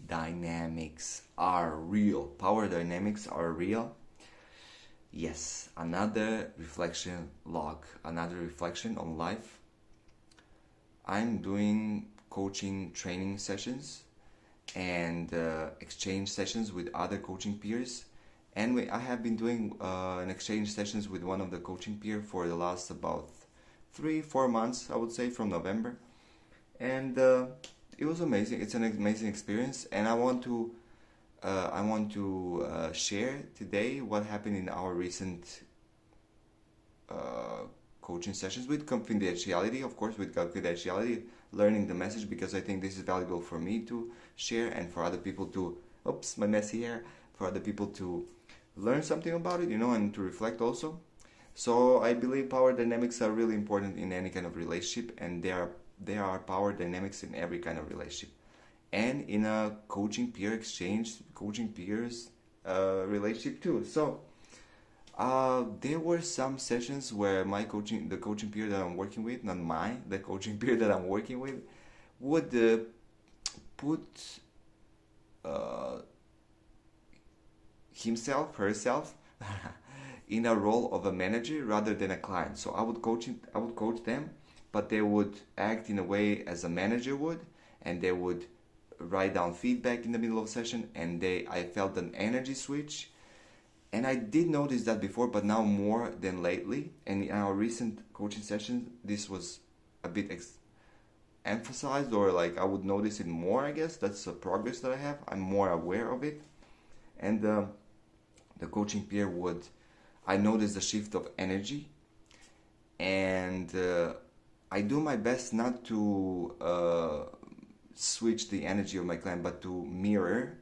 dynamics are real. Power dynamics are real. Yes, another reflection log, another reflection on life. I'm doing coaching training sessions and exchange sessions with other coaching peers. And I have been doing an exchange sessions with one of the coaching peer for the last about 3-4 months, I would say, from November. And it was amazing. It's an amazing experience, and I want to share today what happened in our recent coaching sessions with confidentiality, of course, with confidentiality, learning the message, because I think this is valuable for me to share and for other people to, oops, my messy hair, for other people to learn something about it, and to reflect also. So I believe power dynamics are really important in any kind of relationship, and there are power dynamics in every kind of relationship. And in a coaching peer exchange, coaching peers relationship too. So there were some sessions where the coaching peer that I'm working with, the coaching peer that I'm working with, would put herself in a role of a manager rather than a client. So I would coach them, but they would act in a way as a manager would, and they would write down feedback in the middle of a session, and I felt an energy switch. And I did notice that before, but now more than lately. And in our recent coaching sessions, this was a bit emphasized, or like I would notice it more, I guess. That's a progress that I have. I'm more aware of it. And the coaching peer I noticed the shift of energy. And I do my best not to switch the energy of my client, but to mirror.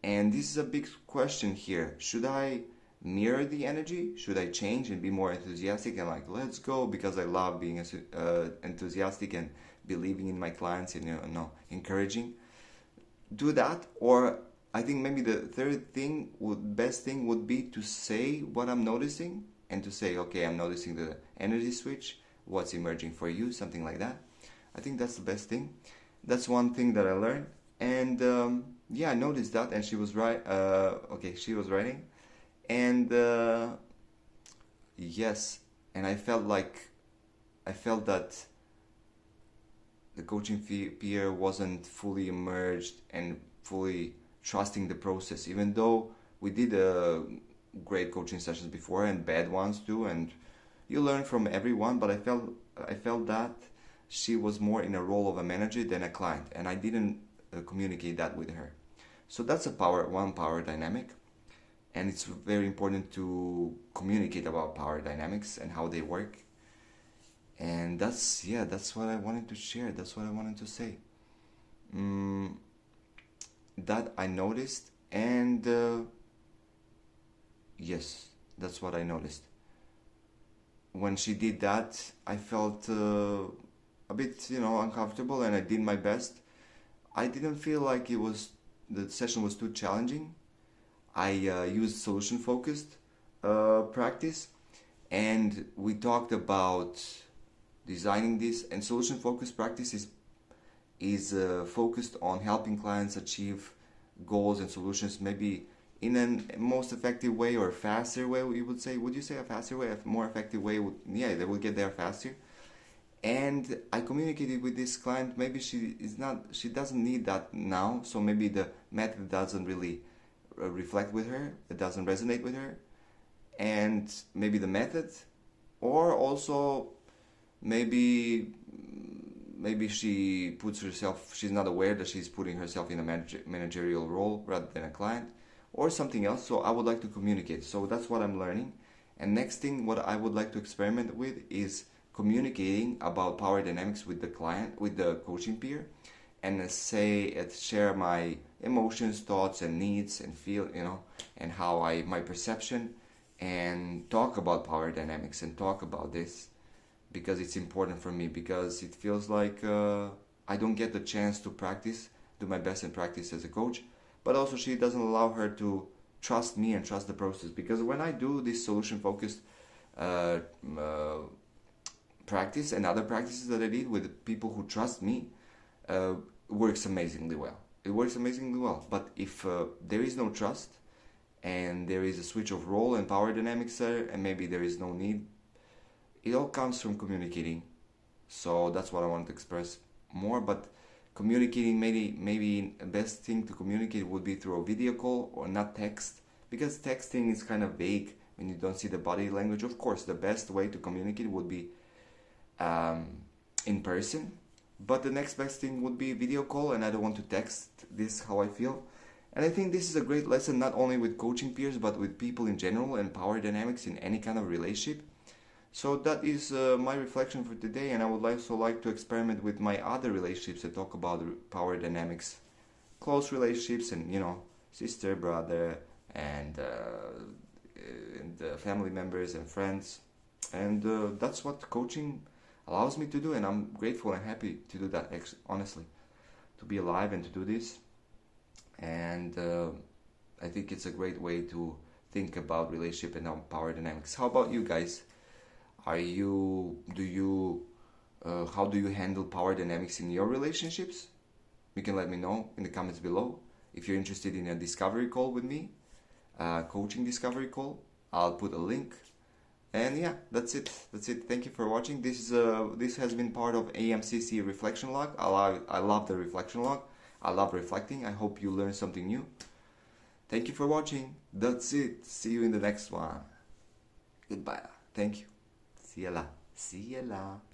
And this is a big question here. Should I mirror the energy? Should I change and be more enthusiastic and like, let's go, because I love being enthusiastic and believing in my clients and encouraging? Do that. Or I think maybe the best thing would be to say what I'm noticing, and to say, okay, I'm noticing the energy switch. What's emerging for you? Something like that. I think that's the best thing. That's one thing that I learned. And I noticed that, and she was right. She was writing, and yes, and I felt that the coaching peer wasn't fully immersed and fully trusting the process, even though we did great coaching sessions before and bad ones too, and you learn from everyone. But I felt that she was more in a role of a manager than a client, and I didn't communicate that with her. So that's one power dynamic, and it's very important to communicate about power dynamics and how they work. And that's what I wanted to share. That's what I wanted to say. That I noticed, and yes, that's what I noticed. When she did that, I felt a bit, uncomfortable, and I did my best. I didn't feel like the session was too challenging. I used solution-focused practice, and we talked about designing this. And solution-focused practice is focused on helping clients achieve goals and solutions, maybe in a most effective way or faster way. You would say? Would you say a faster way, a more effective way? They will get there faster. And I communicated with this client. Maybe she doesn't need that now, so maybe the method doesn't really reflect with her, it doesn't resonate with her, and maybe the method, or also maybe she's not aware that she's putting herself in a managerial role rather than a client, or something else. So I would like to communicate. So that's what I'm learning. And next thing, what I would like to experiment with is communicating about power dynamics with the client, with the coaching peer, and share my emotions, thoughts, and needs, and feel, and how my perception, and talk about power dynamics and talk about this, because it's important for me, because it feels like I don't get the chance to do my best in practice as a coach, but also she doesn't allow her to trust me and trust the process, because when I do this solution-focused practice and other practices that I did with people who trust me, works amazingly well. it works amazingly well. But if there is no trust and there is a switch of role and power dynamics there, and maybe there is no need, it all comes from communicating. So that's what I want to express more. But communicating, maybe the best thing to communicate would be through a video call or not text, because texting is kind of vague when you don't see the body language. Of course, the best way to communicate would be in person, but the next best thing would be video call, and I don't want to text this how I feel. And I think this is a great lesson, not only with coaching peers but with people in general, and power dynamics in any kind of relationship. So that is my reflection for today, and I would also like to experiment with my other relationships and talk about power dynamics, close relationships, and sister, brother, and family members and friends. And that's what coaching allows me to do, and I'm grateful and happy to do that, honestly, to be alive and to do this. And I think it's a great way to think about relationship and power dynamics. How about you guys? How do you handle power dynamics in your relationships? You can let me know in the comments below. If you're interested in a discovery call with me, coaching discovery call, I'll put a link. And yeah, that's it. Thank you for watching. This has been part of AMCC reflection log. I love the reflection log. I love reflecting. I hope you learned something new. Thank you for watching. That's it. See you in the next one. Goodbye. Thank you. See ya la.